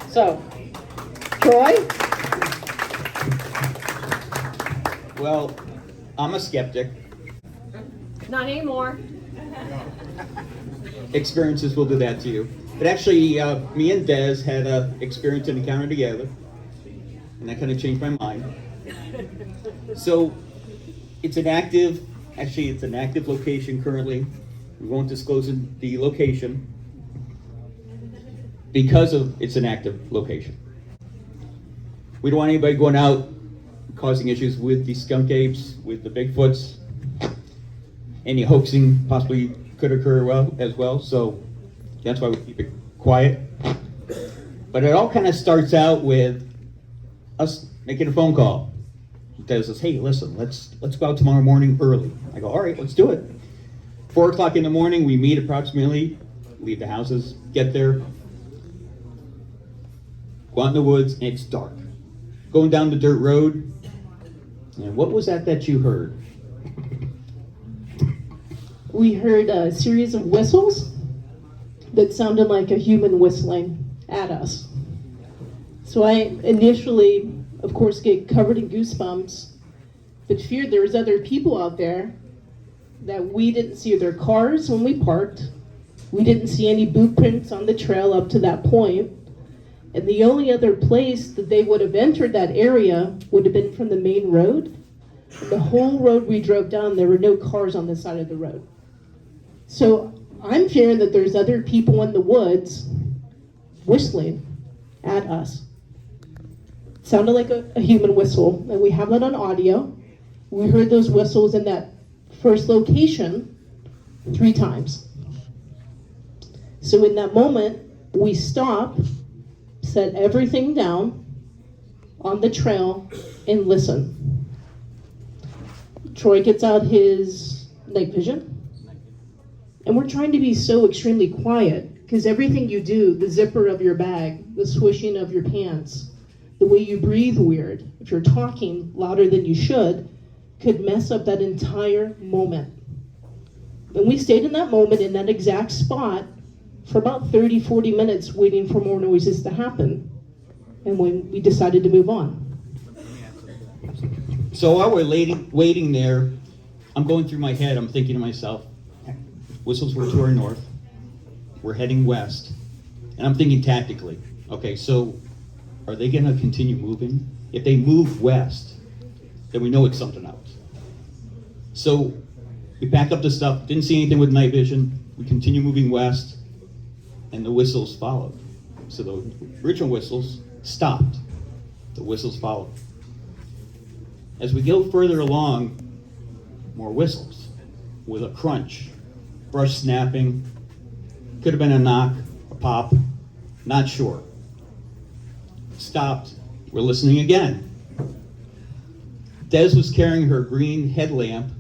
So, Troy? Well, I'm a skeptic. Not anymore. Experiences will do that to you. But actually, me and Des had an experience and encounter together, and that kind of changed my mind. So, it's an active location currently. We won't disclose the location because it's an active location. We don't want anybody going out causing issues with the skunk apes, with the Bigfoots. Any hoaxing possibly could occur as well, so that's why we keep it quiet. But it all kind of starts out with us making a phone call. Des says, hey, listen, let's go out tomorrow morning early. I go, all right, let's do it. 4 o'clock in the morning, we meet approximately, leave the houses, get there, go out in the woods, and it's dark. Going down the dirt road, and what was that you heard? We heard a series of whistles that sounded like a human whistling at us. So I initially, of course, get covered in goosebumps, but feared there was other people out there that we didn't see their cars when we parked. We didn't see any boot prints on the trail up to that point. And the only other place that they would have entered that area would have been from the main road. And the whole road we drove down, there were no cars on the side of the road. So I'm fearing that there's other people in the woods whistling at us. It sounded like a human whistle, and we have that on audio. We heard those whistles in that first location 3 times. So in that moment, we stop, set everything down on the trail, and listen. Troy gets out his night vision, and we're trying to be so extremely quiet, because everything you do, the zipper of your bag, the swishing of your pants, the way you breathe weird, if you're talking louder than you should, could mess up that entire moment. And we stayed in that moment, in that exact spot, for about 30, 40 minutes waiting for more noises to happen. And when we decided to move on. So while we're waiting there, I'm going through my head, I'm thinking to myself, whistles were to our north, we're heading west, and I'm thinking tactically, okay, so are they gonna continue moving? If they move west, then we know it's something else. So we pack up the stuff, didn't see anything with night vision, we continue moving west, and the whistles followed. So the original whistles stopped, the whistles followed. As we go further along, more whistles with a crunch, brush snapping, could have been a knock, a pop, not sure. Stopped, we're listening again. Des was carrying her green headlamp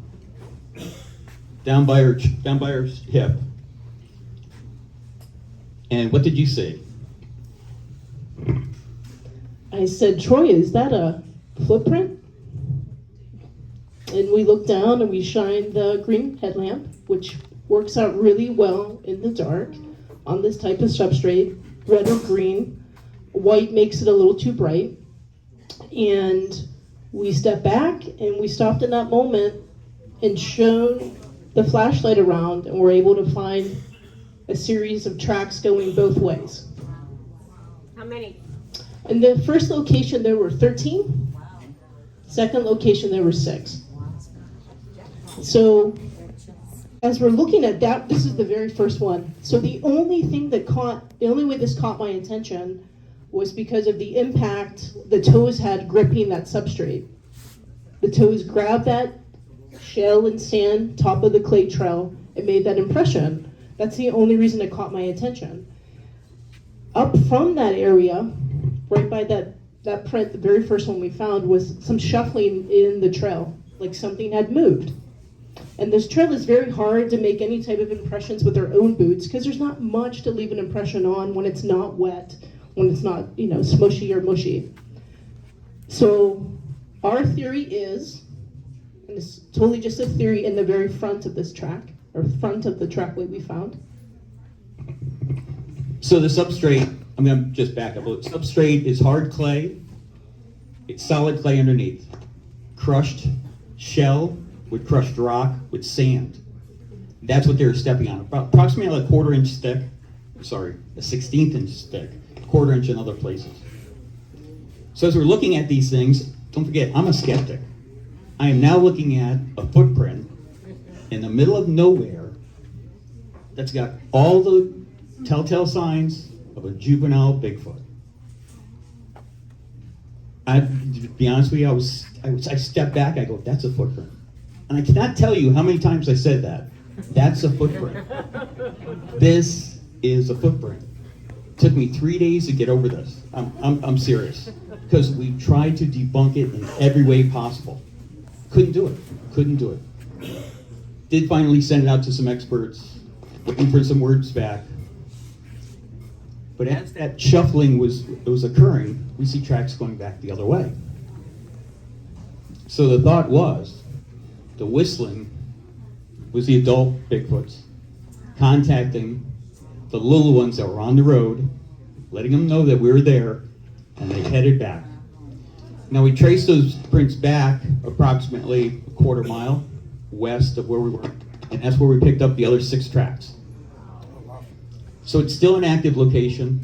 down by her hip. And what did you say? I said, Troy, is that a footprint? And we looked down and we shined the green headlamp, which works out really well in the dark on this type of substrate, red or green. White makes it a little too bright. And we stepped back and we stopped in that moment and shone the flashlight around, and were able to find a series of tracks going both ways. How many? In the first location, there were 13. Second location, there were 6. So as we're looking at that, this is the very first one. So the only way this caught my attention was because of the impact the toes had gripping that substrate. The toes grabbed that shell and sand top of the clay trail and made that impression. That's the only reason it caught my attention. Up from that area, right by that print, the very first one we found, was some shuffling in the trail, like something had moved. And this trail is very hard to make any type of impressions with our own boots, because there's not much to leave an impression on when it's not wet, when it's not, smushy or mushy. So our theory is, and it's totally just a theory, in the very front of this track, or front of the trackway we found. So the substrate I'm gonna just back up a little. Substrate is hard clay. It's solid clay underneath. Crushed shell with crushed rock with sand. That's what they were stepping on. Approximately a 1/4 inch thick. Sorry, a 1/16 inch thick. 1/4 inch in other places. So as we're looking at these things, don't forget, I'm a skeptic. I am now looking at a footprint in the middle of nowhere that's got all the telltale signs of a juvenile Bigfoot. To be honest with you, I stepped back, I go, that's a footprint. And I cannot tell you how many times I said that. That's a footprint. This is a footprint. It took me 3 days to get over this. I'm serious. Because we tried to debunk it in every way possible. Couldn't do it. Did finally send it out to some experts, looking for some words back. But as that shuffling was occurring, we see tracks going back the other way. So the thought was, the whistling was the adult Bigfoots contacting the little ones that were on the road, letting them know that we were there, and they headed back. Now we traced those prints back approximately a 1/4 mile west of where we were, and that's where we picked up the other 6 tracks. So it's still an active location.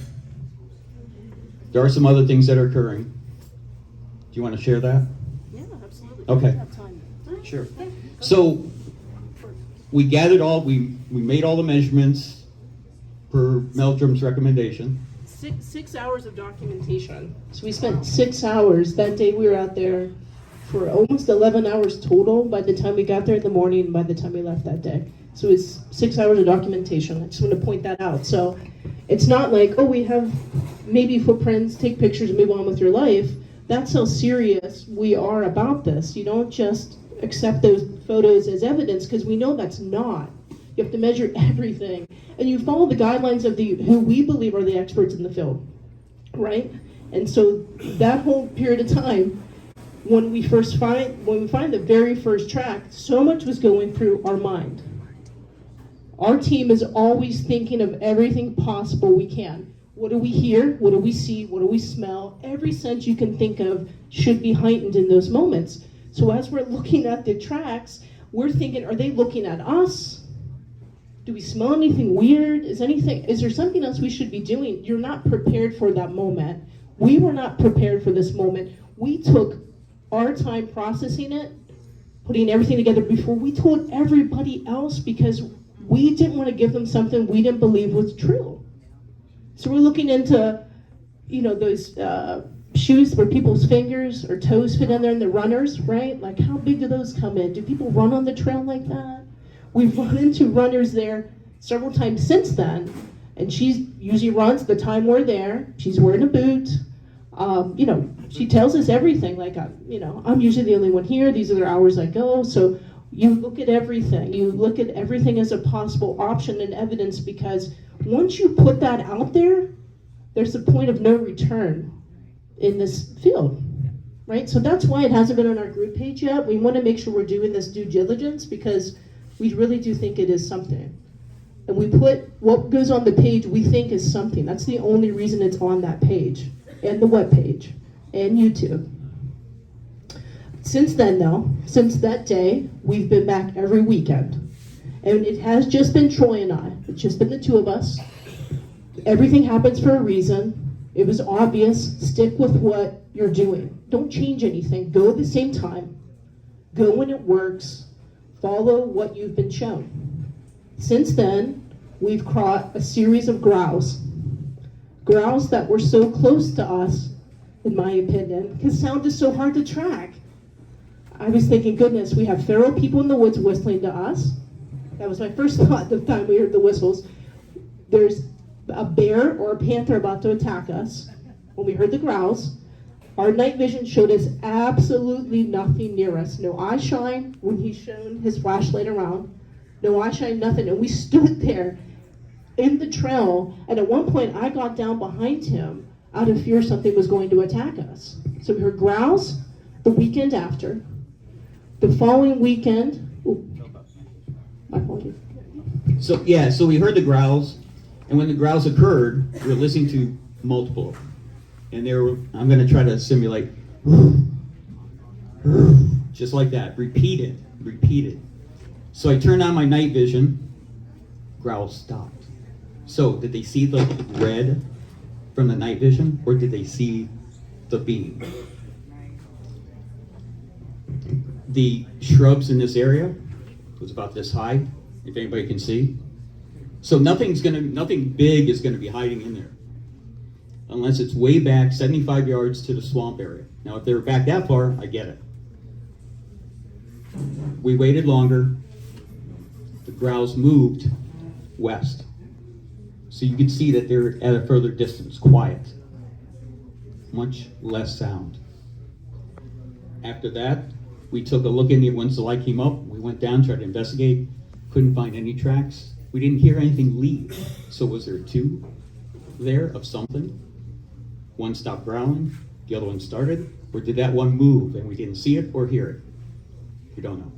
There are some other things that are occurring. Do you want to share that? Yeah, absolutely. Okay. Sure. So we gathered we made all the measurements per Meldrum's recommendation. 6 hours of documentation. So we spent 6 hours. That day we were out there for almost 11 hours total by the time we got there in the morning and by the time we left that day. So it's 6 hours of documentation. I just want to point that out. So it's not like, oh, we have maybe footprints, take pictures and move on with your life. That's how serious we are about this. You don't just accept those photos as evidence because we know that's not. You have to measure everything. And you follow the guidelines of who we believe are the experts in the field, right? And so that whole period of time, when we find the very first track, so much was going through our mind. Our team is always thinking of everything possible we can. What do we hear? What do we see? What do we smell? Every sense you can think of should be heightened in those moments. So as we're looking at the tracks, we're thinking, are they looking at us? Do we smell anything weird? Is there something else we should be doing? You're not prepared for that moment. We were not prepared for this moment. We took our time processing it, putting everything together before we told everybody else because we didn't want to give them something we didn't believe was true. So we're looking into, those shoes where people's fingers or toes fit in there and the runners, right? Like how big do those come in? Do people run on the trail like that? We've run into runners there several times since then, and she usually runs the time we're there. She's wearing a boot. She tells us everything. Like, I'm usually the only one here. These are the hours I go. So you look at everything. You look at everything as a possible option and evidence because once you put that out there, there's a point of no return in this field, right? So that's why it hasn't been on our group page yet. We want to make sure we're doing this due diligence because we really do think it is something. And we put what goes on the page we think is something. That's the only reason it's on that page and the web page and YouTube. Since then though, since that day, we've been back every weekend. And it has just been Troy and I. It's just been the two of us. Everything happens for a reason. It was obvious. Stick with what you're doing. Don't change anything. Go at the same time. Go when it works. Follow what you've been shown. Since then, we've caught a series of growls. Growls that were so close to us, in my opinion, because sound is so hard to track. I was thinking, goodness, we have feral people in the woods whistling to us. That was my first thought the time we heard the whistles. There's a bear or a panther about to attack us. When we heard the growls, our night vision showed us absolutely nothing near us. No eye shine when he shone his flashlight around. No eye shine, nothing. And we stood there in the trail, and at one point I got down behind him out of fear something was going to attack us. So we heard growls the weekend after. The following weekend, my apologies. So we heard the growls, and when the growls occurred, we were listening to multiple of them. And I'm gonna try to simulate, just like that, repeat it. So I turned on my night vision, growls stopped. So did they see the red from the night vision, or did they see the beam? The shrubs in this area was about this high, if anybody can see. So nothing big is gonna be hiding in there, unless it's way back 75 yards to the swamp area. Now, if they were back that far, I get it. We waited longer. The growls moved west. So you could see that they're at a further distance, quiet. Much less sound. After that, we took a look in the, once the light came up, we went down, tried to investigate, couldn't find any tracks. We didn't hear anything leave. So was there two there of something? One stopped growling, the other one started, or did that one move and we didn't see it or hear it? We don't know.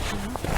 Huh?